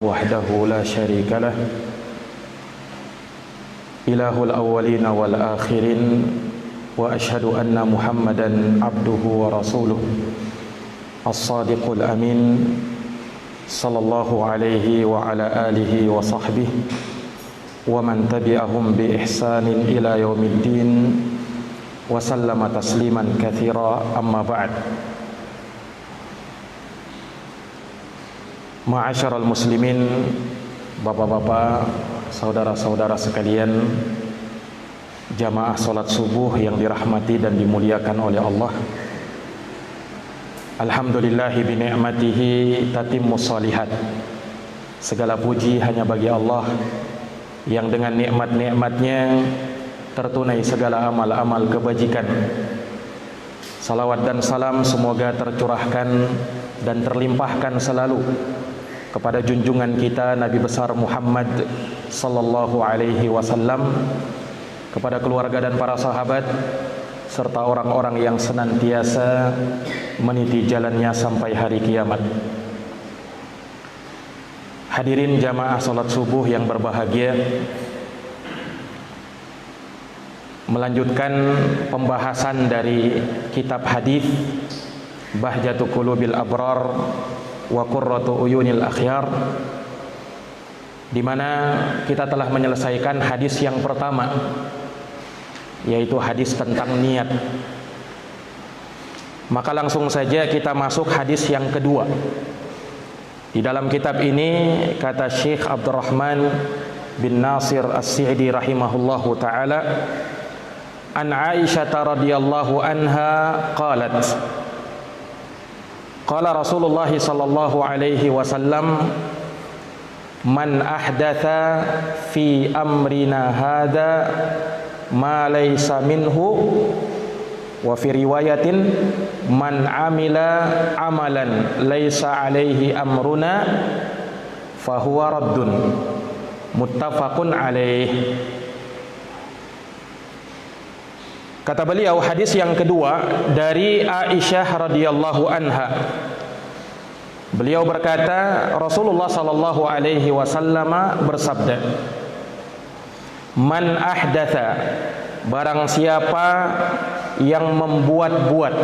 وحده لا شريك له إله الأولين والآخرين وأشهد أن محمدا عبده ورسوله الصادق الأمين صلى الله عليه وعلى آله وصحبه ومن تبعهم بإحسان إلى يوم الدين وسلم تسليما كثيرا أما بعد. Ma'asyiral muslimin, bapak-bapak, saudara-saudara sekalian, jamaah salat subuh yang dirahmati dan dimuliakan oleh Allah. Alhamdulillahi bi ni'matihi tatimmus shalihat. Segala puji hanya bagi Allah yang dengan nikmat-nikmatnya tertunai segala amal-amal kebajikan. Salawat dan salam semoga tercurahkan dan terlimpahkan selalu kepada junjungan kita Nabi besar Muhammad sallallahu alaihi wasallam, kepada keluarga dan para sahabat serta orang-orang yang senantiasa meniti jalannya sampai hari kiamat. Hadirin jamaah salat subuh yang berbahagia, melanjutkan pembahasan dari kitab hadis Bahjatu Qulubil Abrar wa Qurratu Uyunil Akhyar, di mana kita telah menyelesaikan hadis yang pertama, yaitu hadis tentang niat. Maka langsung saja kita masuk hadis yang kedua. Di dalam kitab ini kata Syekh Abdurrahman bin Nasir As-Sa'di rahimahullahu taala, an Aisyah radhiyallahu anha qalat, qala Rasulullah sallallahu alaihi wasallam, man ahdatha fi amrina hadza ma laysa minhu, wa fi riwayatin man amila amalan laysa alaihi amruna fahuwa raddun, muttafaqun alaih. Kata beliau, hadis yang kedua dari Aisyah radhiyallahu anha. Beliau berkata, Rasulullah sallallahu alaihi wasallam bersabda, man ahdatha, barang siapa yang membuat-buat,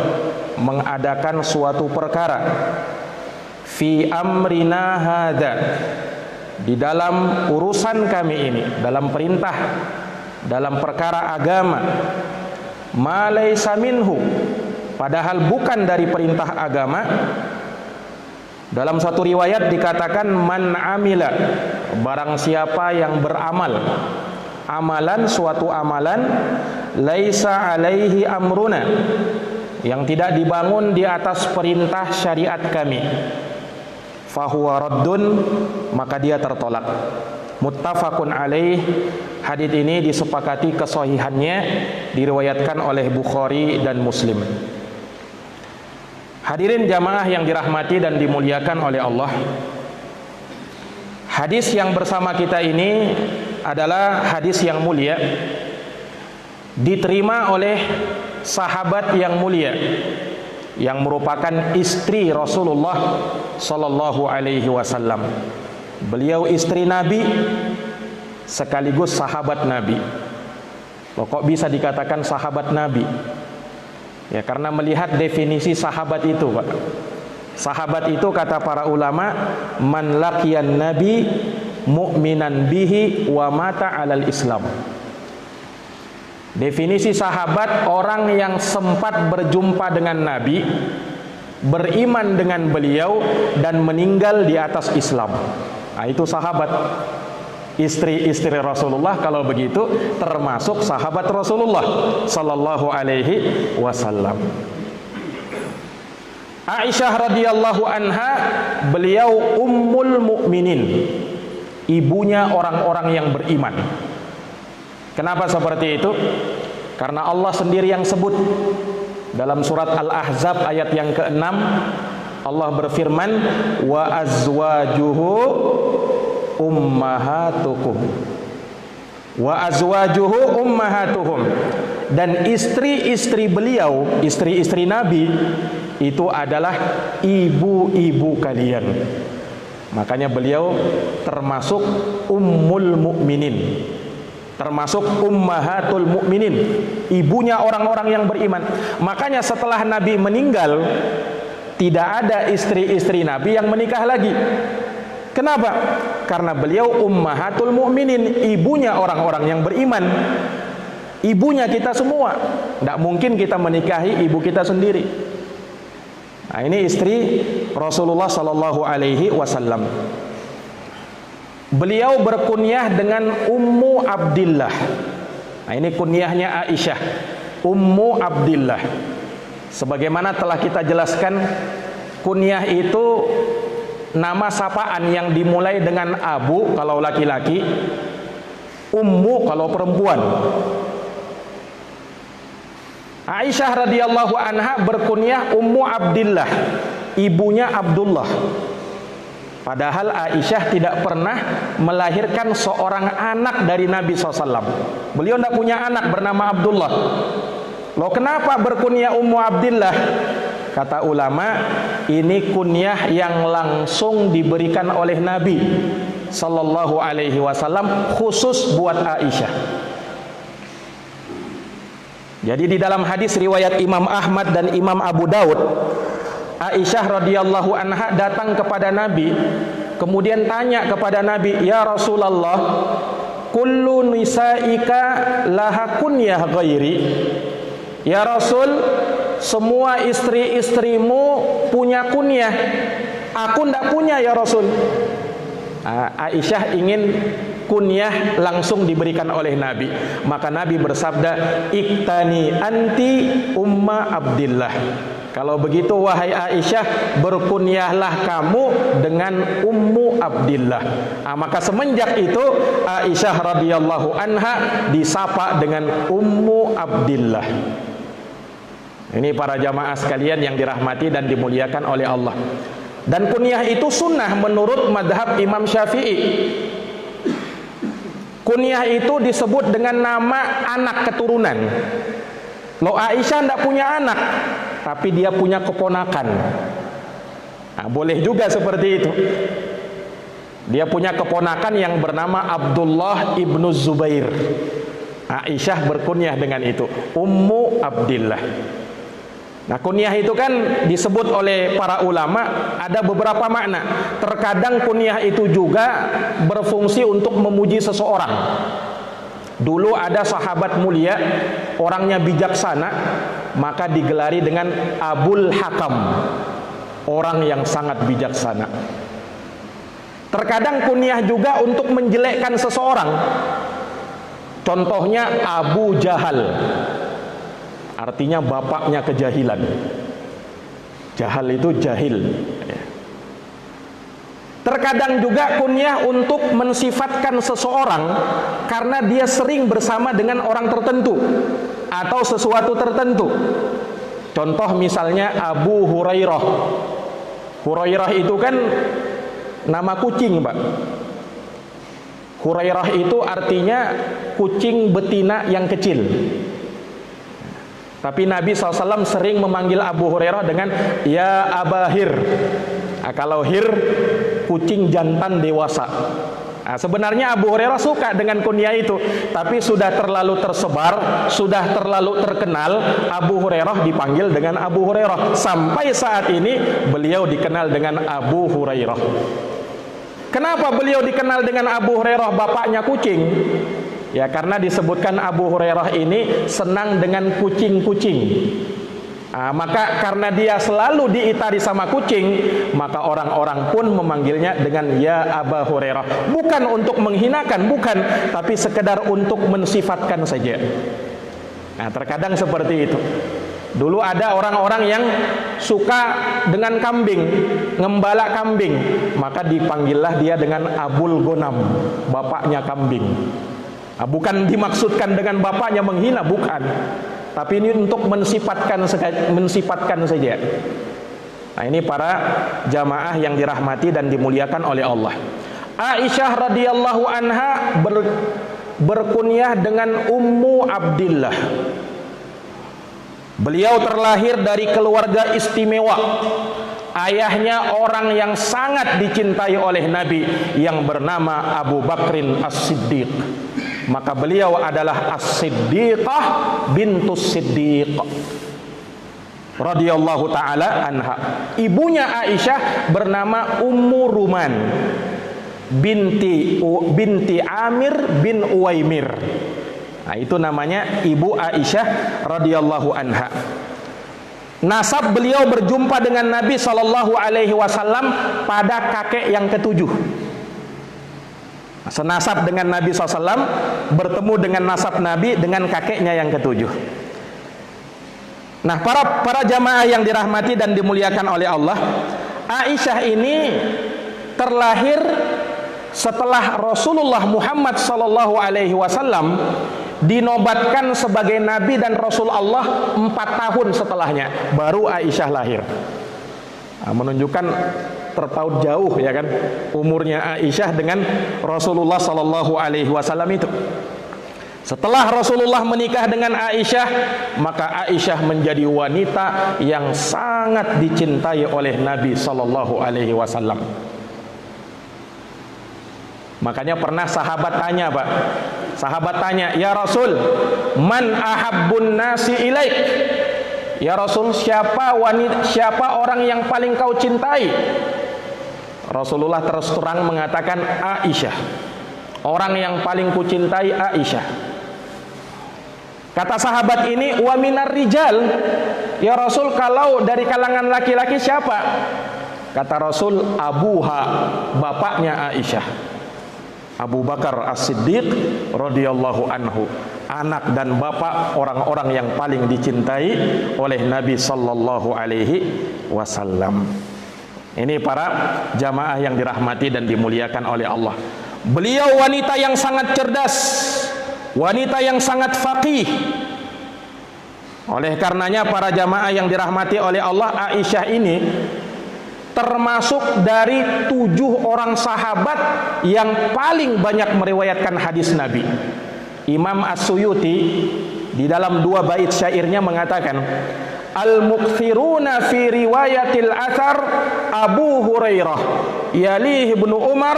mengadakan suatu perkara, fi amrina hadza, di dalam urusan kami ini, dalam perintah, dalam perkara agama, ma laysa minhu, padahal bukan dari perintah agama. Dalam satu riwayat dikatakan man amila, barang siapa yang beramal, amalan, suatu amalan, laisa alaihi amruna, yang tidak dibangun di atas perintah syariat kami, fahuwa raddun, maka dia tertolak. Muttafaqun alaih. Hadis ini disepakati kesahihannya, diriwayatkan oleh Bukhari dan Muslim. Hadirin jamaah yang dirahmati dan dimuliakan oleh Allah, hadis yang bersama kita ini adalah hadis yang mulia, diterima oleh sahabat yang mulia yang merupakan istri Rasulullah sallallahu alaihi wasallam. Beliau istri Nabi sekaligus sahabat Nabi. Loh, kok bisa dikatakan sahabat Nabi? Ya, karena melihat definisi sahabat itu, Pak. Sahabat itu kata para ulama, man laqiyan nabi mu'minan bihi wa mata 'alal Islam. Definisi sahabat, orang yang sempat berjumpa dengan Nabi, beriman dengan beliau dan meninggal di atas Islam. Nah, itu sahabat. Istri-istri Rasulullah kalau begitu termasuk sahabat Rasulullah sallallahu alaihi wasallam. Aisyah radhiyallahu anha, beliau ummul mukminin, ibunya orang-orang yang beriman. Kenapa seperti itu? Karena Allah sendiri yang sebut dalam surat Al-Ahzab ayat yang ke-6, Allah berfirman, wa azwajuhu ummahatukum, wa azwajuhu ummahatuhum, dan istri-istri beliau, istri-istri Nabi itu adalah ibu-ibu kalian. Makanya beliau termasuk ummul mukminin, termasuk ummahatul mukminin, ibunya orang-orang yang beriman. Makanya setelah Nabi meninggal, tidak ada istri-istri Nabi yang menikah lagi. Kenapa? Karena beliau ummahatul mukminin, ibunya orang-orang yang beriman, ibunya kita semua. Tidak mungkin kita menikahi ibu kita sendiri. Nah, ini istri Rasulullah Sallallahu Alaihi Wasallam. Beliau berkunyah dengan Ummu Abdillah. Nah, ini kunyahnya Aisyah, Ummu Abdillah. Sebagaimana telah kita jelaskan, kunyah itu nama sapaan yang dimulai dengan Abu kalau laki-laki, Ummu kalau perempuan. Aisyah radhiyallahu anha berkunyah Ummu Abdillah, ibunya Abdullah. Padahal Aisyah tidak pernah melahirkan seorang anak dari Nabi SAW. Beliau tidak punya anak bernama Abdullah. Loh, kenapa berkunyah Ummu Abdillah? Kata ulama, ini kunyah yang langsung diberikan oleh Nabi Sallallahu Alaihi Wasallam khusus buat Aisyah. Jadi di dalam hadis riwayat Imam Ahmad dan Imam Abu Daud, Aisyah radhiyallahu anha datang kepada Nabi, kemudian tanya kepada Nabi, "Ya Rasulullah, kullu nisaika laha kunyah ghairi?" Ya Rasul, semua istri-istrimu punya kunyah, aku tidak punya ya Rasul. Aisyah ingin kunyah langsung diberikan oleh Nabi. Maka Nabi bersabda, "Iktani anti Umma Abdillah." Kalau begitu wahai Aisyah, berkunyahlah kamu dengan Ummu Abdillah. Maka semenjak itu Aisyah radhiyallahu anha disapa dengan Ummu Abdillah. Ini para jamaah sekalian yang dirahmati dan dimuliakan oleh Allah. Dan kunyah itu sunnah menurut madhab Imam Syafi'i. Kunyah itu disebut dengan nama anak keturunan. Loh, Aisyah tidak punya anak, tapi dia punya keponakan. Nah, boleh juga seperti itu. Dia punya keponakan yang bernama Abdullah ibnu Zubair. Aisyah berkunyah dengan itu, Ummu Abdillah. Nah, kunyah itu kan disebut oleh para ulama ada beberapa makna. Terkadang kunyah itu juga berfungsi untuk memuji seseorang. Dulu ada sahabat mulia, orangnya bijaksana, maka digelari dengan Abul Hakam, orang yang sangat bijaksana. Terkadang kunyah juga untuk menjelekkan seseorang. Contohnya Abu Jahal, artinya bapaknya kejahilan. Jahal itu jahil. Terkadang juga kunyah untuk mensifatkan seseorang karena dia sering bersama dengan orang tertentu atau sesuatu tertentu. Contoh misalnya Abu Hurairah. Hurairah itu kan nama kucing, Pak. Hurairah itu artinya kucing betina yang kecil. Tapi Nabi SAW sering memanggil Abu Hurairah dengan Ya Abahir. Kalau hir, kucing jantan dewasa. Sebenarnya Abu Hurairah suka dengan kunyah itu, tapi sudah terlalu tersebar, sudah terlalu terkenal. Abu Hurairah dipanggil dengan Abu Hurairah. Sampai saat ini beliau dikenal dengan Abu Hurairah. Kenapa beliau dikenal dengan Abu Hurairah, bapaknya kucing? Ya, karena disebutkan Abu Hurairah ini senang dengan kucing-kucing. Maka karena dia selalu diitari sama kucing, maka orang-orang pun memanggilnya dengan Ya Aba Hurairah. Bukan untuk menghinakan, bukan, tapi sekedar untuk mensifatkan saja. Terkadang seperti itu. Dulu ada orang-orang yang suka dengan kambing, ngembala kambing, maka dipanggillah dia dengan Abul Ghanam, bapaknya kambing. Bukan dimaksudkan dengan bapaknya menghina, bukan. Tapi ini untuk mensifatkan saja. Nah, ini para jamaah yang dirahmati dan dimuliakan oleh Allah. Aisyah radhiyallahu anha berkunyah dengan Ummu Abdillah. Beliau terlahir dari keluarga istimewa. ayahnya orang yang sangat dicintai oleh Nabi yang bernama Abu Bakrin As-Siddiq. Maka beliau adalah As-Siddiqah bintus Siddiq radhiyallahu taala anha. Ibunya Aisyah bernama Ummu Ruman binti Amir bin Uwaimir. Nah, itu namanya ibu Aisyah radhiyallahu anha. Nasab beliau berjumpa dengan Nabi sallallahu alaihi wasallam pada kakek yang ketujuh. Senasab dengan Nabi SAW, bertemu dengan nasab Nabi dengan kakeknya yang ketujuh. Nah, para jamaah yang dirahmati dan dimuliakan oleh Allah, Aisyah ini terlahir setelah Rasulullah Muhammad sallallahu alaihi wasallam dinobatkan sebagai Nabi dan Rasul Allah 4 tahun setelahnya, baru Aisyah lahir. Nah, menunjukkan terpaut jauh ya kan umurnya Aisyah dengan Rasulullah sallallahu alaihi wasallam itu. Setelah Rasulullah menikah dengan Aisyah, maka Aisyah menjadi wanita yang sangat dicintai oleh Nabi sallallahu alaihi wasallam. Makanya pernah sahabat tanya, Pak. Sahabat tanya, "Ya Rasul, man ahabbun nasi ilaik?" Ya Rasul, siapa orang yang paling kau cintai? Rasulullah terus terang mengatakan Aisyah. Orang yang paling kucintai Aisyah. Kata sahabat ini, "Wa minar rijal?" Ya Rasul, kalau dari kalangan laki-laki siapa? Kata Rasul, "Abuha," bapaknya Aisyah. Abu Bakar As-Siddiq radhiyallahu anhu, anak dan bapak orang-orang yang paling dicintai oleh Nabi sallallahu alaihi wasallam. Ini para jamaah yang dirahmati dan dimuliakan oleh Allah. Beliau wanita yang sangat cerdas, wanita yang sangat faqih. Oleh karenanya para jamaah yang dirahmati oleh Allah, Aisyah ini termasuk dari 7 orang sahabat yang paling banyak meriwayatkan hadis Nabi. Imam As-Suyuti di dalam 2 bait syairnya mengatakan, "Al-mukthiruna fi riwayatil athar Abu Hurairah, yalih Ibnu Umar,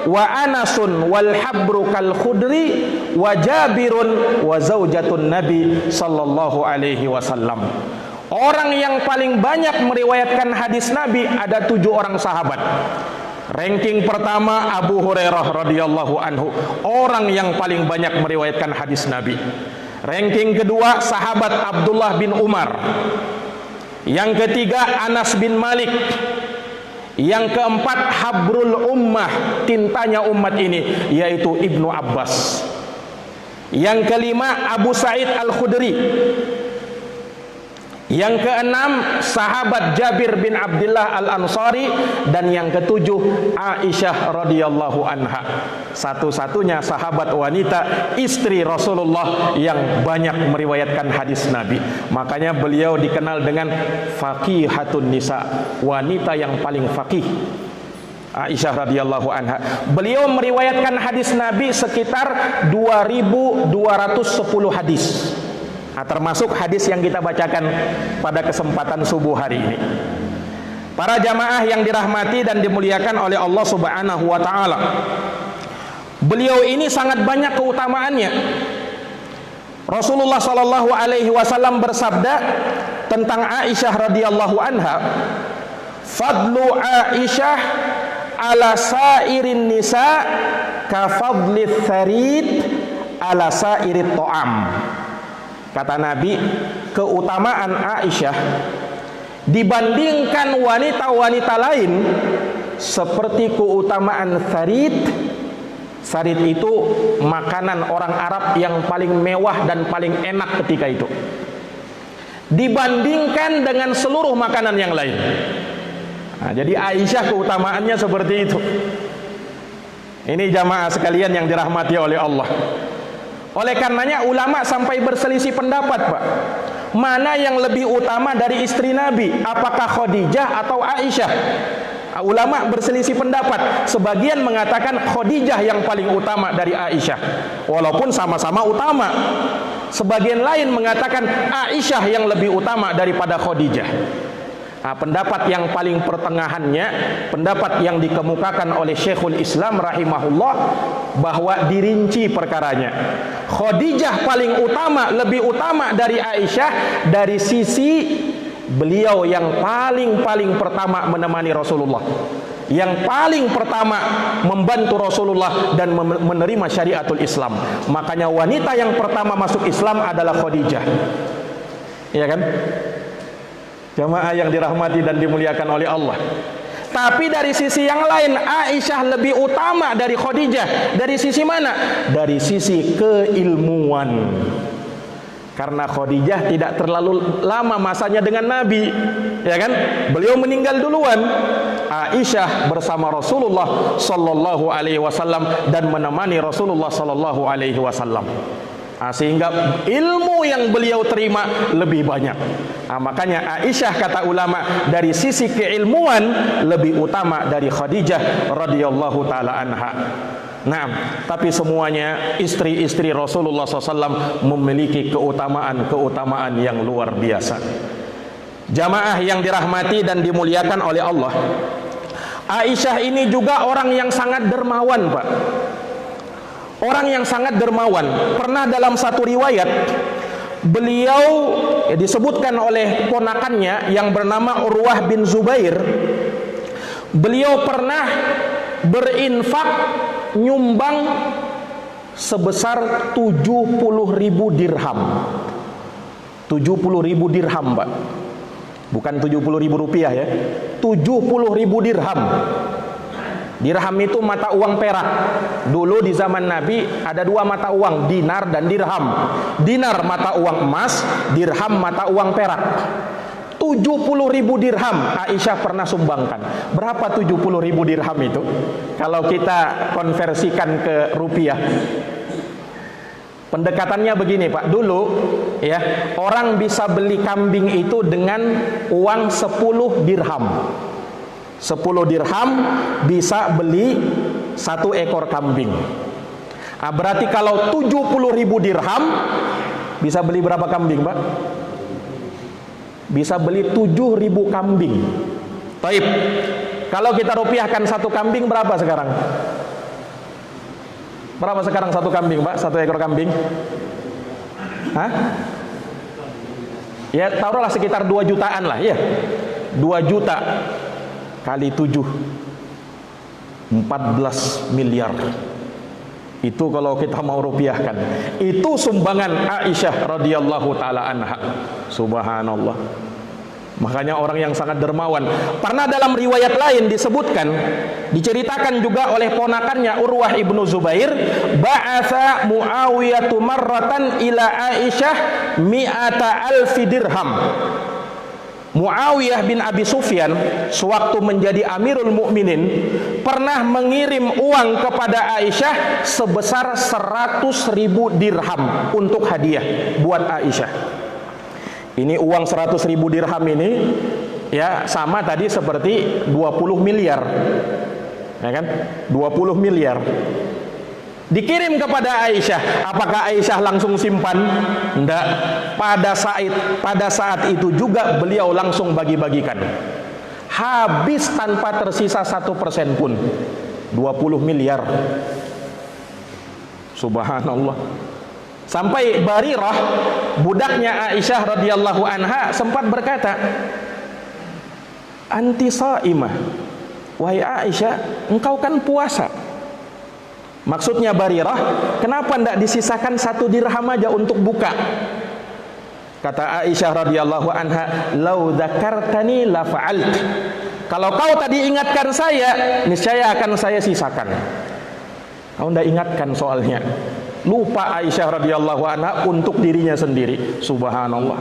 wa Anasun wal habru kal khudri, wa Jabirun wa zaujatun Nabi sallallahu alaihi wasallam." Orang yang paling banyak meriwayatkan hadis Nabi ada 7 orang sahabat. Ranking pertama Abu Hurairah radhiyallahu anhu, orang yang paling banyak meriwayatkan hadis Nabi. Ranking kedua sahabat Abdullah bin Umar. Yang ketiga Anas bin Malik. Yang keempat habrul ummah, tintanya umat ini, yaitu Ibnu Abbas. Yang kelima Abu Sa'id Al-Khudri. Yang keenam sahabat Jabir bin Abdullah Al-Ansari. Dan yang ketujuh Aisyah radhiyallahu anha, satu-satunya sahabat wanita istri Rasulullah yang banyak meriwayatkan hadis Nabi. Makanya beliau dikenal dengan faqihatun nisa, wanita yang paling faqih. Aisyah radhiyallahu anha, beliau meriwayatkan hadis Nabi sekitar 2210 hadis. Nah, termasuk hadis yang kita bacakan pada kesempatan subuh hari ini. Para jamaah yang dirahmati dan dimuliakan oleh Allah Subhanahu wa taala, beliau ini sangat banyak keutamaannya. Rasulullah sallallahu alaihi wasallam bersabda tentang Aisyah radhiyallahu anha, "Fadlu Aisyah ala sairin nisa ka fadli tsarid ala sairit ta'am." Kata Nabi, keutamaan Aisyah dibandingkan wanita-wanita lain seperti keutamaan tsarid. Tsarid itu makanan orang Arab yang paling mewah dan paling enak ketika itu, dibandingkan dengan seluruh makanan yang lain. Nah, jadi Aisyah keutamaannya seperti itu. Ini jamaah sekalian yang dirahmati oleh Allah. Oleh karenanya ulama sampai berselisih pendapat, Pak. Mana yang lebih utama dari istri Nabi? Apakah Khadijah atau Aisyah? Ulama berselisih pendapat. Sebagian mengatakan Khadijah yang paling utama dari Aisyah, walaupun sama-sama utama. Sebagian lain mengatakan Aisyah yang lebih utama daripada Khadijah. Pendapat yang paling pertengahannya, pendapat yang dikemukakan oleh Syekhul Islam rahimahullah, bahwa dirinci perkaranya. Khadijah paling utama, lebih utama dari Aisyah dari sisi beliau yang paling pertama menemani Rasulullah, yang paling pertama membantu Rasulullah dan menerima syariatul Islam. Makanya wanita yang pertama masuk Islam adalah Khadijah. Iya kan? Jamaah yang dirahmati dan dimuliakan oleh Allah. Tapi dari sisi yang lain, Aisyah lebih utama dari Khadijah. Dari sisi mana? Dari sisi keilmuan. Karena Khadijah tidak terlalu lama masanya dengan Nabi, ya kan? Beliau meninggal duluan. Aisyah bersama Rasulullah sallallahu alaihi wasallam dan menemani Rasulullah sallallahu alaihi wasallam. Sehingga ilmu yang beliau terima lebih banyak. Makanya Aisyah, kata ulama, dari sisi keilmuan lebih utama dari Khadijah radhiyallahu taala anha. Nah, tapi semuanya istri-istri Rasulullah SAW memiliki keutamaan yang luar biasa. Jamaah yang dirahmati dan dimuliakan oleh Allah, Aisyah ini juga orang yang sangat dermawan, Pak. Orang yang sangat dermawan. Pernah dalam satu riwayat, beliau disebutkan oleh ponakannya yang bernama Urwah bin Zubair, beliau pernah berinfak nyumbang sebesar 70.000 dirham. 70.000 dirham, Pak. Bukan 70.000 rupiah ya. 70.000 dirham. Dirham itu mata uang perak. Dulu di zaman Nabi ada dua mata uang, dinar dan dirham. Dinar mata uang emas, dirham mata uang perak. 70.000 dirham Aisyah pernah sumbangkan. Berapa 70.000 dirham itu? Kalau kita konversikan ke rupiah, pendekatannya begini, Pak. Dulu ya, orang bisa beli kambing itu dengan uang 10 dirham. 10 dirham bisa beli 1 ekor kambing. Berarti kalau 70.000 dirham bisa beli berapa kambing, Pak? Bisa beli 7.000 kambing. Taib. Kalau kita rupiahkan 1 kambing berapa sekarang? Berapa sekarang 1 kambing, Pak? 1 ekor kambing? Hah? Ya, taruhlah sekitar 2 jutaan lah, ya. 2 juta kali 7, 14 miliar. Itu kalau kita mau rupiahkan. Itu sumbangan Aisyah radhiyallahu taala anha. Subhanallah. Makanya orang yang sangat dermawan. Pernah dalam riwayat lain disebutkan, diceritakan juga oleh ponakannya Urwah ibnu Zubair, ba'atha Muawiyah marratan ila Aisyah mi'ata alfi dirham. Muawiyah bin Abi Sufyan sewaktu menjadi Amirul Mukminin pernah mengirim uang kepada Aisyah sebesar 100.000 dirham untuk hadiah buat Aisyah. Ini uang 100.000 dirham ini ya sama tadi seperti 20 miliar. Ya kan? 20 miliar. Dikirim kepada Aisyah. Apakah Aisyah langsung simpan? Tidak. Pada saat itu juga beliau langsung bagi-bagikan. Habis tanpa tersisa 1% pun. 20 miliar. Subhanallah. Sampai Barirah, budaknya Aisyah radhiyallahu anha, sempat berkata, "Anti shaimah." Wahai Aisyah, engkau kan puasa. Maksudnya Barirah, kenapa tidak disisakan 1 dirham aja untuk buka? Kata Aisyah radhiyallahu anha, "Lau dzakartani la fa'alt." Kalau kau tadi ingatkan saya, niscaya akan saya sisakan. Kau tidak ingatkan soalnya. Lupa Aisyah radhiyallahu anha untuk dirinya sendiri. Subhanallah.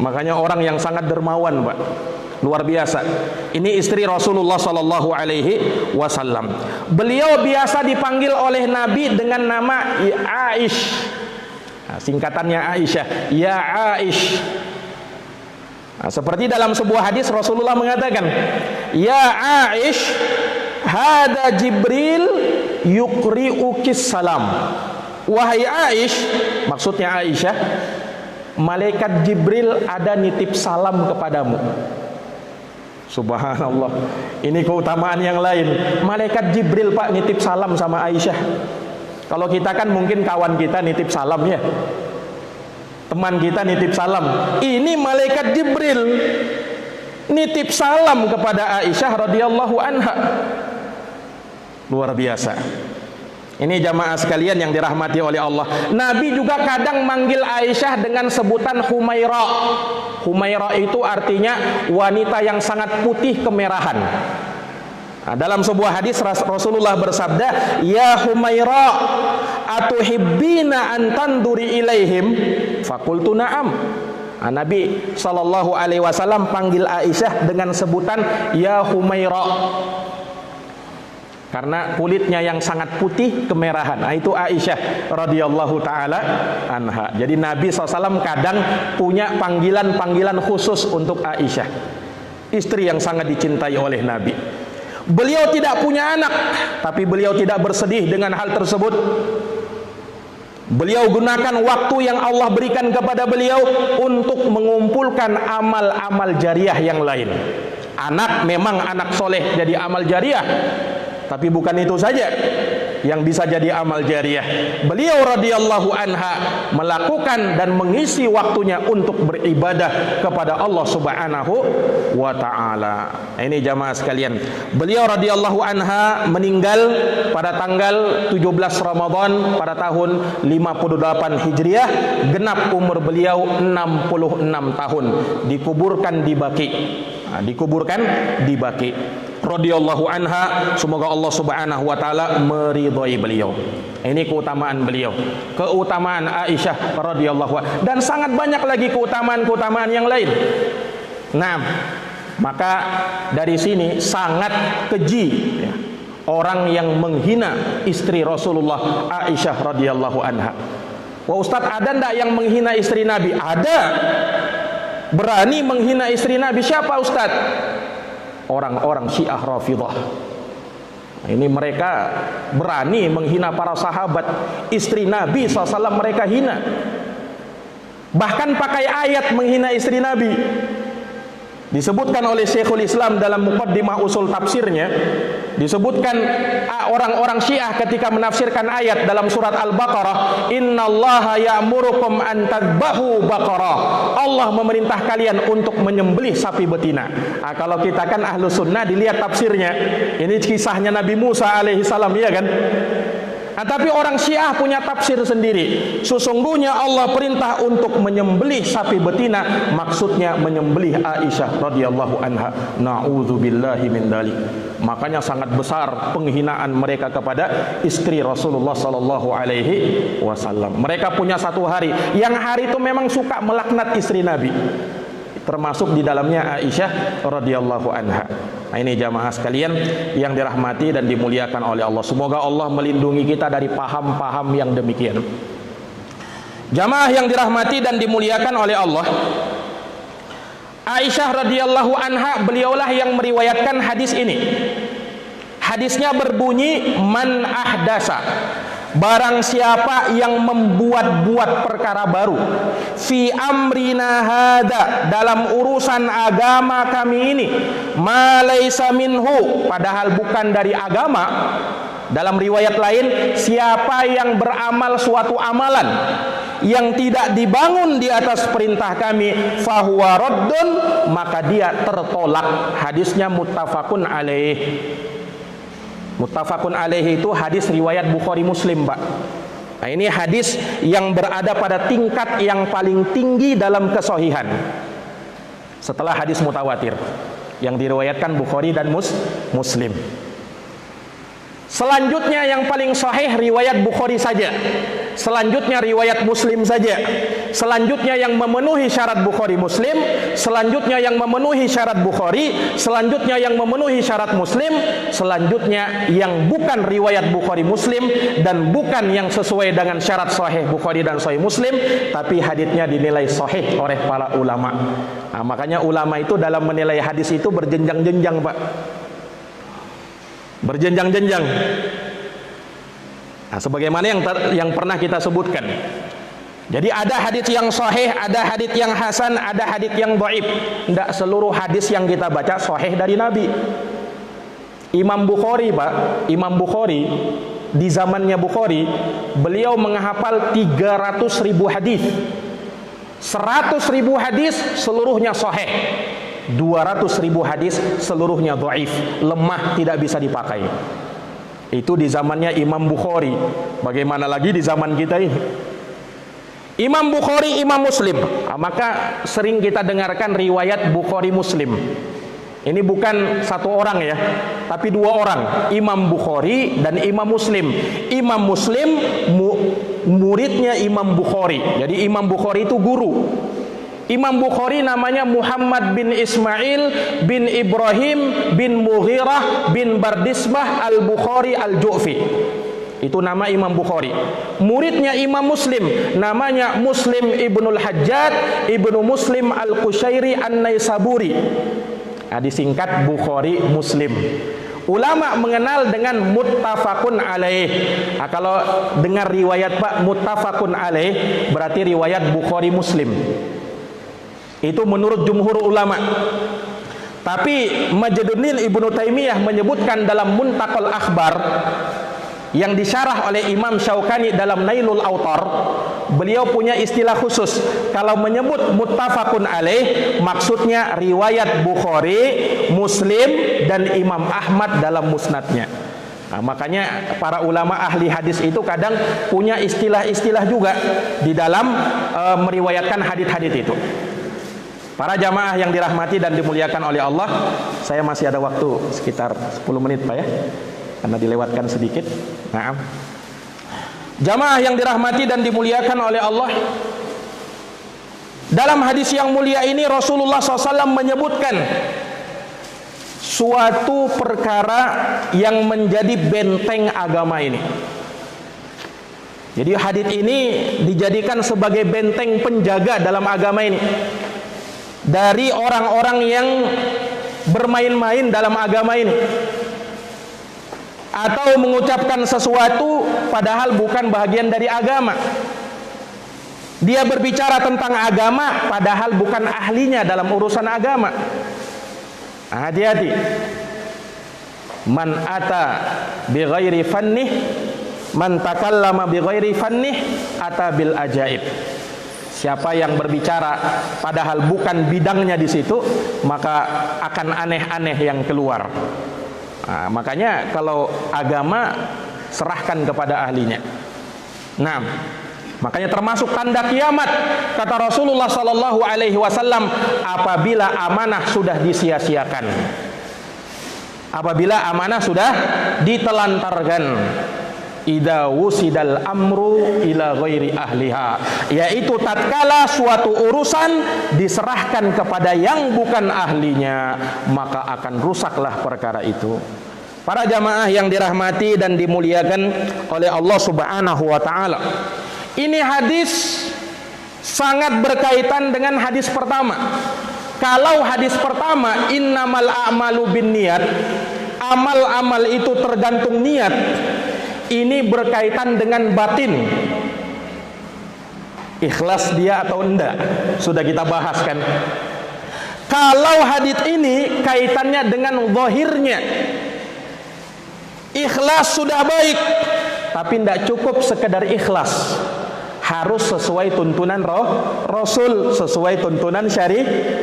Makanya orang yang sangat dermawan, Pak. Luar biasa. Ini istri Rasulullah sallallahu alaihi wasallam. Beliau biasa dipanggil oleh Nabi dengan nama Aish. Singkatannya Aisyah. Ya Aish. Seperti dalam sebuah hadis Rasulullah mengatakan, "Ya Aish, hada Jibril yuqri'ukis salam." Wahai Aish, maksudnya Aisyah, malaikat Jibril ada nitip salam kepadamu. Subhanallah. Ini keutamaan yang lain. Malaikat Jibril Pak nitip salam sama Aisyah. Kalau kita kan mungkin kawan kita nitip salam ya, teman kita nitip salam. Ini malaikat Jibril nitip salam kepada Aisyah radhiyallahu anha. Luar biasa. Ini jamaah sekalian yang dirahmati oleh Allah. Nabi juga kadang manggil Aisyah dengan sebutan Humaira. Humaira itu artinya wanita yang sangat putih kemerahan. Nah, dalam sebuah hadis Rasulullah bersabda, "Ya Humaira, atuhibbina an tanduri ilaihim?" Fakultu na'am. Nah, Nabi sallallahu alaihi wasallam panggil Aisyah dengan sebutan Ya Humaira, karena kulitnya yang sangat putih kemerahan. Nah, itu Aisyah radhiyallahu taala anha. Jadi Nabi SAW kadang punya panggilan-panggilan khusus untuk Aisyah, istri yang sangat dicintai oleh Nabi. Beliau tidak punya anak, tapi beliau tidak bersedih dengan hal tersebut. Beliau gunakan waktu yang Allah berikan kepada beliau untuk mengumpulkan amal-amal jariah yang lain. Anak memang anak soleh jadi amal jariah, tapi bukan itu saja yang bisa jadi amal jariah. Beliau radhiyallahu anha melakukan dan mengisi waktunya untuk beribadah kepada Allah Subhanahu wa taala. Ini jamaah sekalian, beliau radhiyallahu anha meninggal pada tanggal 17 Ramadan pada tahun 58 Hijriah, genap umur beliau 66 tahun, dikuburkan di Baqi. Nah, dikuburkan di Baqi. Radhiyallahu anha, semoga Allah Subhanahu wa taala meridhai beliau. Ini keutamaan beliau, keutamaan Aisyah radhiyallahu anha, dan sangat banyak lagi keutamaan-keutamaan yang lain. Nah, maka dari sini sangat keji ya, orang yang menghina istri Rasulullah Aisyah radhiyallahu anha. Wah Ustadz, ada ndak yang menghina istri Nabi? Ada. Berani menghina istri Nabi. Siapa Ustadz? Orang-orang Syiah Rafidhah. Ini mereka berani menghina para sahabat, istri Nabi SAW mereka hina. Bahkan pakai ayat menghina istri Nabi. Disebutkan oleh Syekhul Islam dalam Muqaddimah Usul Tafsirnya, disebutkan orang-orang Syiah ketika menafsirkan ayat dalam surat Al-Baqarah, "Innallaha ya'murukum an tadhbahu baqarah." Allah memerintah kalian untuk menyembelih sapi betina. Nah, kalau kita kan ahlu sunnah, dilihat tafsirnya. Ini kisahnya Nabi Musa alaihi salam, ya kan? Nah, tapi orang Syiah punya tafsir sendiri. Sesungguhnya Allah perintah untuk menyembelih sapi betina, maksudnya menyembelih Aisyah radhiyallahu anha. Na'udzubillahi min dzalik. Makanya sangat besar penghinaan mereka kepada istri Rasulullah sallallahu alaihi wasallam. Mereka punya satu hari, yang hari itu memang suka melaknat istri Nabi, termasuk di dalamnya Aisyah radhiyallahu anha. Nah, ini jamaah sekalian yang dirahmati dan dimuliakan oleh Allah. Semoga Allah melindungi kita dari paham-paham yang demikian. Jamaah yang dirahmati dan dimuliakan oleh Allah, Aisyah radhiyallahu anha, beliaulah yang meriwayatkan hadis ini. Hadisnya berbunyi, "Man ahdasa", barang siapa yang membuat-buat perkara baru, fi amrina hada, dalam urusan agama kami ini, ma laisa minhu, padahal bukan dari agama. Dalam riwayat lain, siapa yang beramal suatu amalan yang tidak dibangun di atas perintah kami, fahuwa raddun, maka dia tertolak. Hadisnya muttafaqun alaih. Muttafaqun alaihi itu hadis riwayat Bukhari Muslim, Pak. Nah, ini hadis yang berada pada tingkat yang paling tinggi dalam kesohihan setelah hadis mutawatir yang diriwayatkan Bukhari dan Muslim. Selanjutnya yang paling sahih riwayat Bukhari saja. Selanjutnya riwayat Muslim saja. Selanjutnya yang memenuhi syarat Bukhari Muslim. Selanjutnya yang memenuhi syarat Bukhari. Selanjutnya yang memenuhi syarat Muslim. Selanjutnya yang bukan riwayat Bukhari Muslim dan bukan yang sesuai dengan syarat sahih Bukhari dan sahih Muslim, tapi haditsnya dinilai sahih oleh para ulama. Nah, makanya ulama itu dalam menilai hadis itu berjenjang-jenjang, Pak. Berjenjang-jenjang. Nah, sebagaimana yang pernah kita sebutkan, Jadi ada hadits yang sahih, ada hadits yang hasan, ada hadits yang dhaif. Tidak seluruh hadis yang kita baca sahih dari Nabi. Imam Bukhari, Pak, Imam Bukhari di zamannya Bukhari, beliau menghafal 300.000 hadis. 100.000 hadis seluruhnya sahih. 200.000 hadis seluruhnya dhaif, lemah, tidak bisa dipakai. Itu di zamannya Imam Bukhari. Bagaimana lagi di zaman kita ini? Imam Bukhari, Imam Muslim. Maka sering kita dengarkan riwayat Bukhari Muslim. Ini bukan satu orang ya, tapi dua orang, Imam Bukhari dan Imam Muslim. Imam Muslim muridnya Imam Bukhari. Jadi Imam Bukhari itu guru. Imam Bukhari namanya Muhammad bin Ismail bin Ibrahim bin Mughirah bin Bardisbah al-Bukhari al-Ju'fi. Itu nama Imam Bukhari. Muridnya Imam Muslim namanya Muslim ibnul Hajjaj ibnu Muslim al-Qushairi an-Naisaburi. Nah, disingkat Bukhari Muslim. Ulama mengenal dengan muttafaqun alaih. Nah, kalau dengar riwayat Pak muttafaqun alaih berarti riwayat Bukhari Muslim. Itu menurut jumhur ulama. Tapi Majduddin Ibnu Taimiyah menyebutkan dalam Muntaqal Akhbar yang disyarah oleh Imam Syaukani dalam Nailul Autar, beliau punya istilah khusus. Kalau menyebut muttafaqun alaih, maksudnya riwayat Bukhari, Muslim, dan Imam Ahmad dalam musnadnya. Nah, makanya para ulama ahli hadis itu kadang punya istilah-istilah juga di dalam meriwayatkan hadis-hadis itu. Para jamaah yang dirahmati dan dimuliakan oleh Allah, saya masih ada waktu sekitar 10 menit Pak ya, karena dilewatkan sedikit. Nah, jamaah yang dirahmati dan dimuliakan oleh Allah, dalam hadis yang mulia ini Rasulullah SAW menyebutkan suatu perkara yang menjadi benteng agama ini. Jadi hadis ini dijadikan sebagai benteng penjaga dalam agama ini dari orang-orang yang bermain-main dalam agama ini, atau mengucapkan sesuatu padahal bukan bagian dari agama. Dia berbicara tentang agama padahal bukan ahlinya dalam urusan agama. Hati-hati. Man ata bi ghairi fannih, man takallama bi ghairi fannih ata bil ajaib. Siapa yang berbicara padahal bukan bidangnya di situ, maka akan aneh-aneh yang keluar. Nah, makanya kalau agama serahkan kepada ahlinya. Nah, makanya termasuk tanda kiamat kata Rasulullah sallallahu alaihi wasallam apabila amanah sudah disia-siakan. Apabila amanah sudah ditelantarkan. Idza wusidal amru ila ghairi ahliha, yaitu tatkala suatu urusan diserahkan kepada yang bukan ahlinya, maka akan rusaklah perkara itu. Para jamaah yang dirahmati dan dimuliakan oleh Allah Subhanahu wa taala, ini hadis sangat berkaitan dengan hadis pertama. Kalau hadis pertama innamal a'malu binniyat, amal-amal itu tergantung niat, ini berkaitan dengan batin, ikhlas dia atau enggak, sudah kita bahas kan. Kalau hadits ini kaitannya dengan zahirnya, ikhlas sudah baik, tapi tidak cukup sekedar ikhlas, harus sesuai tuntunan Rasul, sesuai tuntunan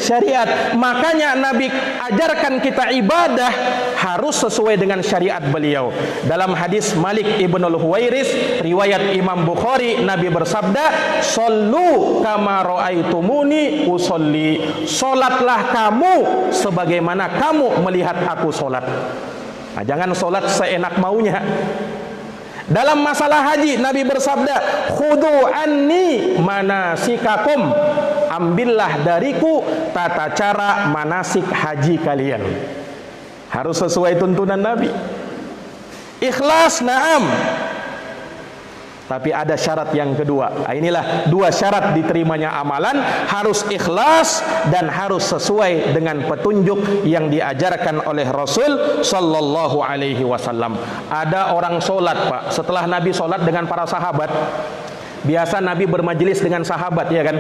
syariat. Makanya Nabi ajarkan kita ibadah harus sesuai dengan syariat beliau. Dalam hadis Malik ibn al-Huwairis riwayat Imam Bukhari, Nabi bersabda, "Shollu kama ra'aitumuni usolli." Salatlah kamu sebagaimana kamu melihat aku salat. Nah, jangan salat seenak maunya. Dalam masalah haji Nabi bersabda, "Khudhu anni manasikakum." Ambillah dariku tata cara manasik haji kalian. Harus sesuai tuntunan Nabi. Ikhlas, na'am. Tapi ada syarat yang kedua. Nah, inilah dua syarat diterimanya amalan, harus ikhlas dan harus sesuai dengan petunjuk yang diajarkan oleh Rasul sallallahu alaihi wasallam. Ada orang sholat, Pak, setelah Nabi sholat dengan para sahabat, Biasa Nabi bermajelis dengan sahabat, ya kan?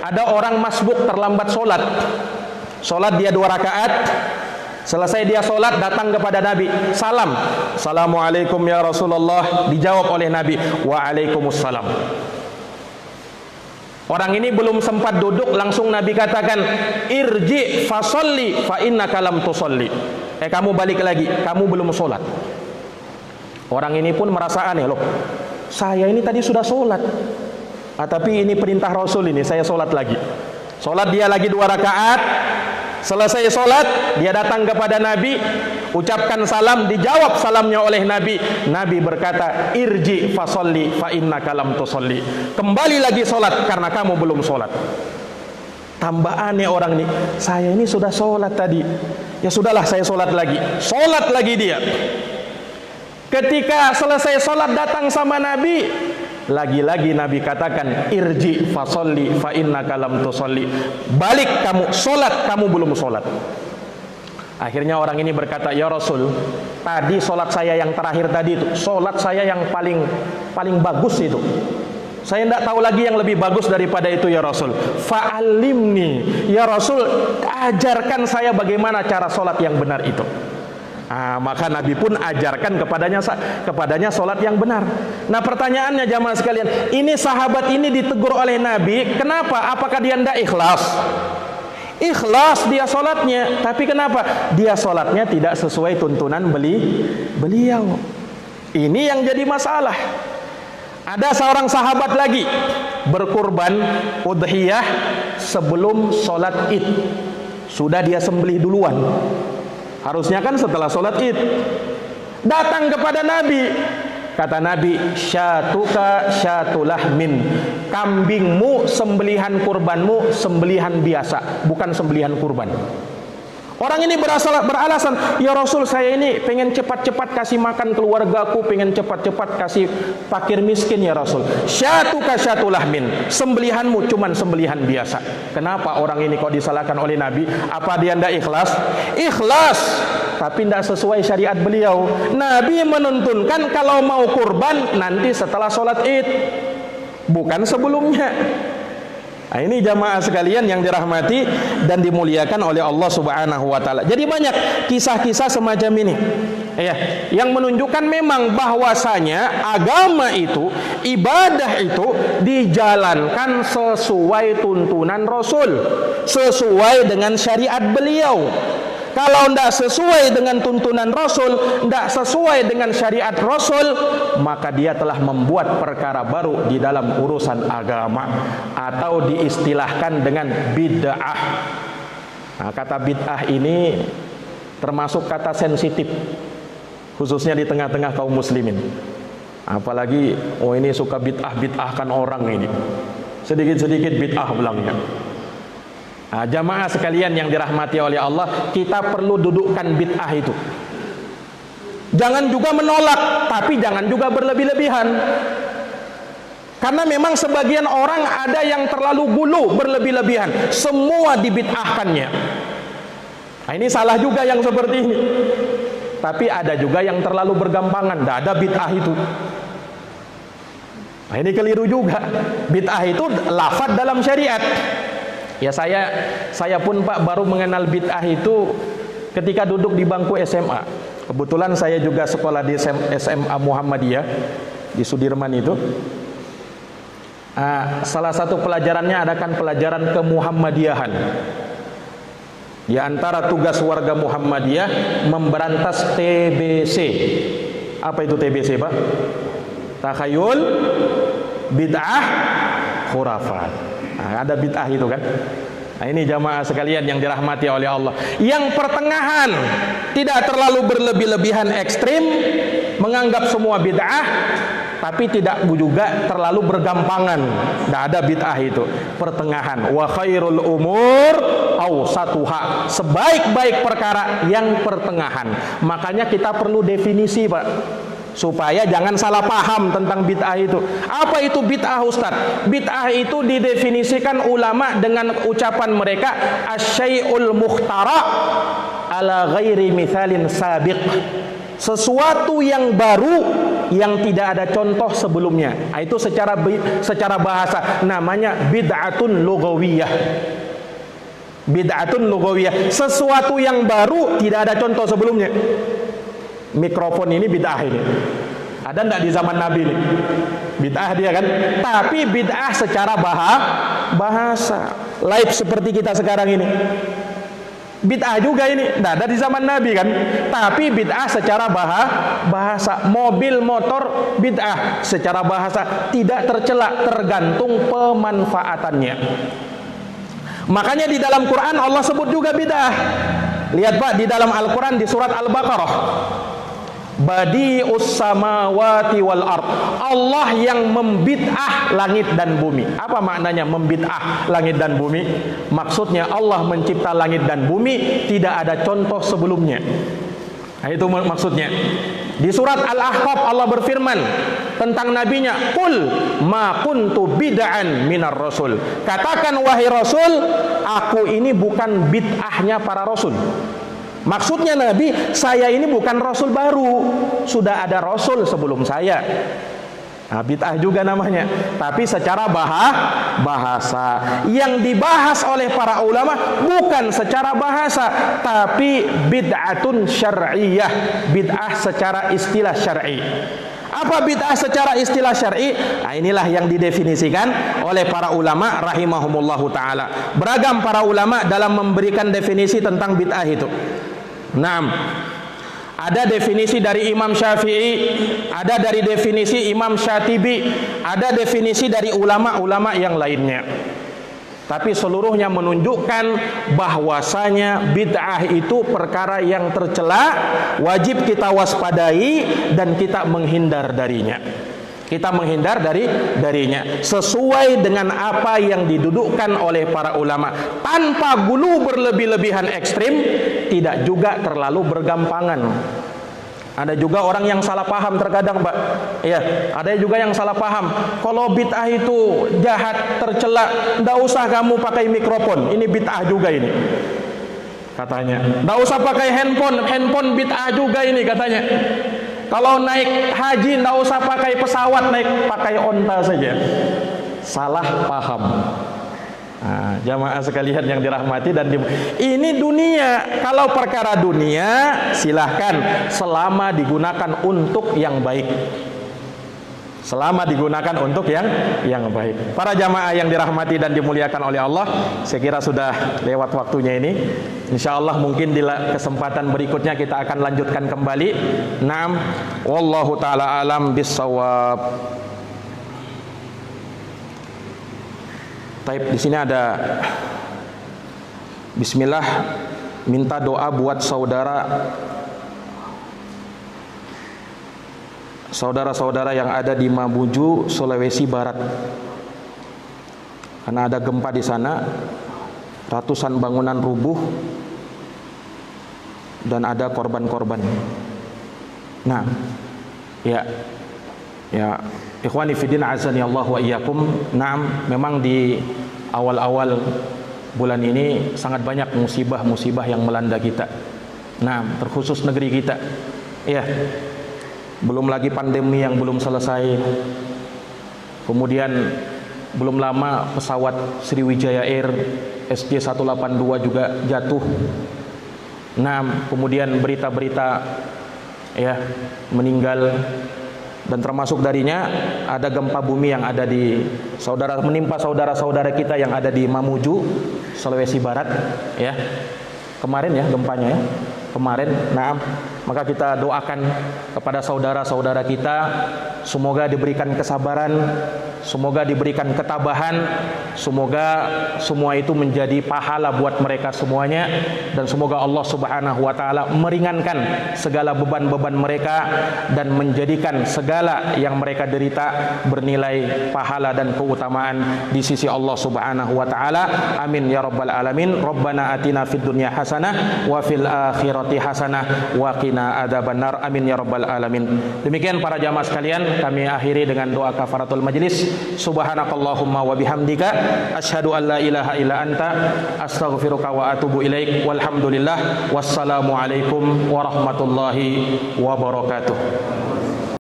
Ada orang masbuk terlambat sholat. Sholat dia 2 rakaat. Selesai dia sholat, datang kepada Nabi, salam, Assalamualaikum ya Rasulullah. Dijawab oleh Nabi, Waalaikumsalam. Orang ini belum sempat duduk, langsung Nabi katakan, irji fasolli fa innaka lam tusolli. Kamu balik lagi, kamu belum sholat. Orang ini pun merasa aneh, loh, saya ini tadi sudah sholat, tapi ini perintah Rasul ini, saya sholat lagi. Sholat dia lagi 2 rakaat. Selesai sholat, dia datang kepada Nabi, ucapkan salam, dijawab salamnya oleh Nabi. Nabi berkata, irji fasolli fa innaka lam tusolli. Kembali lagi sholat karena kamu belum sholat. Tambah aneh orang ini, saya ini sudah sholat tadi. Ya sudahlah, saya sholat lagi. Sholat lagi dia. Ketika selesai sholat datang sama Nabi, lagi-lagi Nabi katakan, irji fasolli fa innaka lam tusolli. Balik kamu, sholat, kamu belum sholat. Akhirnya orang ini berkata, ya Rasul, tadi sholat saya yang terakhir tadi itu, sholat saya yang paling bagus itu. Saya tidak tahu lagi yang lebih bagus daripada itu ya Rasul. Fa'alimni, ya Rasul, ajarkan saya bagaimana cara sholat yang benar itu. Maka Nabi pun ajarkan kepadanya sholat yang benar. Nah, pertanyaannya jamaah sekalian, ini sahabat ini ditegur oleh Nabi, kenapa? Apakah dia tidak ikhlas? Ikhlas dia sholatnya, tapi kenapa? Dia sholatnya tidak sesuai tuntunan beliau. Ini yang jadi masalah. Ada seorang sahabat lagi berkurban udhiyah sebelum sholat id. Sudah dia sembelih duluan. Harusnya kan setelah sholat id. Datang kepada Nabi. Kata Nabi, syatuka syatulahmin. Kambingmu, sembelihan kurbanmu, sembelihan biasa, bukan sembelihan kurban. Orang ini beralasan, ya Rasul, saya ini pengen cepat-cepat kasih makan keluargaku, pengen cepat-cepat kasih fakir miskin ya Rasul. Syatuka syatulahmin. Sembelihanmu cuman sembelihan biasa. Kenapa orang ini kok disalahkan oleh Nabi? Apa dia tidak ikhlas? Ikhlas, tapi tidak sesuai syariat beliau. Nabi menuntunkan kalau mau kurban nanti setelah sholat id, bukan sebelumnya. Nah, ini jamaah sekalian yang dirahmati dan dimuliakan oleh Allah Subhanahu wa taala. Jadi banyak kisah-kisah semacam ini. Ya, yang menunjukkan memang bahwasanya agama itu, ibadah itu dijalankan sesuai tuntunan Rasul, sesuai dengan syariat beliau. Kalau tidak sesuai dengan tuntunan Rasul, tidak sesuai dengan syariat Rasul, maka dia telah membuat perkara baru di dalam urusan agama, atau diistilahkan dengan bid'ah. Nah, kata bid'ah ini termasuk kata sensitif, khususnya di tengah-tengah kaum muslimin. Apalagi, ini suka bid'ah-bid'ahkan orang ini. Sedikit-sedikit bid'ah bilangnya. Nah, jamaah sekalian yang dirahmati oleh Allah, kita perlu dudukkan bid'ah itu. Jangan juga menolak, tapi jangan juga berlebih-lebihan. Karena memang sebagian orang ada yang terlalu gulu, berlebih-lebihan, semua dibid'ahkannya. Nah, ini salah juga yang seperti ini. Tapi ada juga yang terlalu bergampangan, tidak ada bid'ah itu. Nah, ini keliru juga. Bid'ah itu lafaz dalam syariat. Ya, saya pun Pak baru mengenal bid'ah itu ketika duduk di bangku SMA. Kebetulan saya juga sekolah di SMA Muhammadiyah di Sudirman itu. Salah satu pelajarannya adakan pelajaran kemuhammadiyahan. Di antara tugas warga Muhammadiyah memberantas TBC. Apa itu TBC, Pak? Takhayul, bid'ah, khurafat. Nah, ada bid'ah itu kan. Nah, ini jamaah sekalian yang dirahmati oleh Allah. Yang pertengahan, tidak terlalu berlebih-lebihan ekstrim, menganggap semua bid'ah, tapi tidak juga terlalu bergampangan. Tidak ada bid'ah itu. Pertengahan. Wa khairul umur awsatuha. Sebaik-baik perkara yang pertengahan. Makanya kita perlu definisi, Pak, supaya jangan salah paham tentang bid'ah itu. Apa itu bid'ah, Ustaz? Bid'ah itu didefinisikan ulama dengan ucapan mereka, asyai'ul mukhtara ala ghairi mithalin sabiq. Sesuatu yang baru yang tidak ada contoh sebelumnya. Itu secara bahasa namanya bid'atun lughawiyah. Bid'atun lughawiyah, sesuatu yang baru tidak ada contoh sebelumnya. Mikrofon ini bid'ah ini. Ada enggak di zaman Nabi ini? Bid'ah dia kan, tapi bid'ah secara bahasa. Live seperti kita sekarang ini. Bid'ah juga ini, tidak ada di zaman Nabi kan, tapi bid'ah secara bahasa. Mobil motor bid'ah secara bahasa, tidak tercela, tergantung pemanfaatannya. Makanya di dalam Quran Allah sebut juga bid'ah. Lihat Pak, di dalam Al-Quran di surat Al-Baqarah, Badi'us samawati wal ard, Allah yang membid'ah langit dan bumi. Apa maknanya membid'ah langit dan bumi? Maksudnya Allah mencipta langit dan bumi tidak ada contoh sebelumnya. Nah, itu maksudnya. Di surat Al-Ahqaf Allah berfirman tentang nabinya, "Qul ma kuntu bid'an minar rasul." Katakan wahai Rasul, aku ini bukan bid'ahnya para rasul. Maksudnya Nabi, saya ini bukan Rasul baru, sudah ada Rasul sebelum saya. Nah, bid'ah juga namanya, tapi secara bahasa. Yang dibahas oleh para ulama bukan secara bahasa, tapi bid'atun syar'iyah, bid'ah secara istilah syar'i. Apa bid'ah secara istilah syar'i? Nah, inilah yang didefinisikan oleh para ulama rahimahumullahu ta'ala. Beragam para ulama dalam memberikan definisi tentang bid'ah itu. Nah, ada definisi dari Imam Syafi'i, ada dari definisi Imam Syatibi, ada definisi dari ulama-ulama yang lainnya. Tapi seluruhnya menunjukkan bahwasanya bid'ah itu perkara yang tercela, wajib kita waspadai dan kita menghindar darinya. Kita menghindar darinya sesuai dengan apa yang didudukkan oleh para ulama, tanpa gulu berlebih-lebihan ekstrim, tidak juga terlalu bergampangan. Ada juga orang yang salah paham terkadang, Pak. Ya, ada juga yang salah paham. Kalau bid'ah itu jahat, tercela, enggak usah kamu pakai mikrofon. Ini bid'ah juga ini, katanya. Enggak usah pakai handphone bid'ah juga ini, katanya. Kalau naik haji enggak usah pakai pesawat, pakai onta saja. Salah paham. Nah, jamaah sekalian yang dirahmati dan ini dunia. Kalau perkara dunia silahkan, selama digunakan untuk yang baik. Selama digunakan untuk yang baik. Para jamaah yang dirahmati dan dimuliakan oleh Allah, saya kira sudah lewat waktunya ini. Insyaallah mungkin di kesempatan berikutnya kita akan lanjutkan kembali. Naam, wallahu taala alam bissawab. Taib, di sini ada bismillah, minta doa buat saudara-saudara yang ada di Mamuju, Sulawesi Barat. Karena ada gempa di sana, ratusan bangunan rubuh dan ada korban-korban. Nah, ya ikhwani fiddin azani Allah wa iyyakum. Naam, memang di awal-awal bulan ini sangat banyak musibah-musibah yang melanda kita. Nah, terkhusus negeri kita. Ya. Belum lagi pandemi yang belum selesai. Kemudian belum lama pesawat Sriwijaya Air SJ182 juga jatuh. Nah, kemudian berita-berita ya meninggal, dan termasuk darinya ada gempa bumi yang ada di menimpa saudara-saudara kita yang ada di Mamuju, Sulawesi Barat ya. Kemarin ya gempanya ya. Kemarin. Nah, maka kita doakan kepada saudara-saudara kita, semoga diberikan kesabaran, semoga diberikan ketabahan, semoga semua itu menjadi pahala buat mereka semuanya, dan semoga Allah Subhanahu wa taala meringankan segala beban-beban mereka dan menjadikan segala yang mereka derita bernilai pahala dan keutamaan di sisi Allah Subhanahu wa taala. Amin ya rabbal alamin. Rabbana atina fid dunya hasanah wa fil akhirati hasanah wa qina qina adzabannar. Amin ya rabbal alamin. Demikian para jamaah sekalian, kami akhiri dengan doa kafaratul majlis. Subhanakallahumma wa bihamdika asyhadu an la ilaha illa anta astaghfiruka wa atubu ilaik. Walhamdulillah. Wassalamu alaikum warahmatullahi wabarakatuh.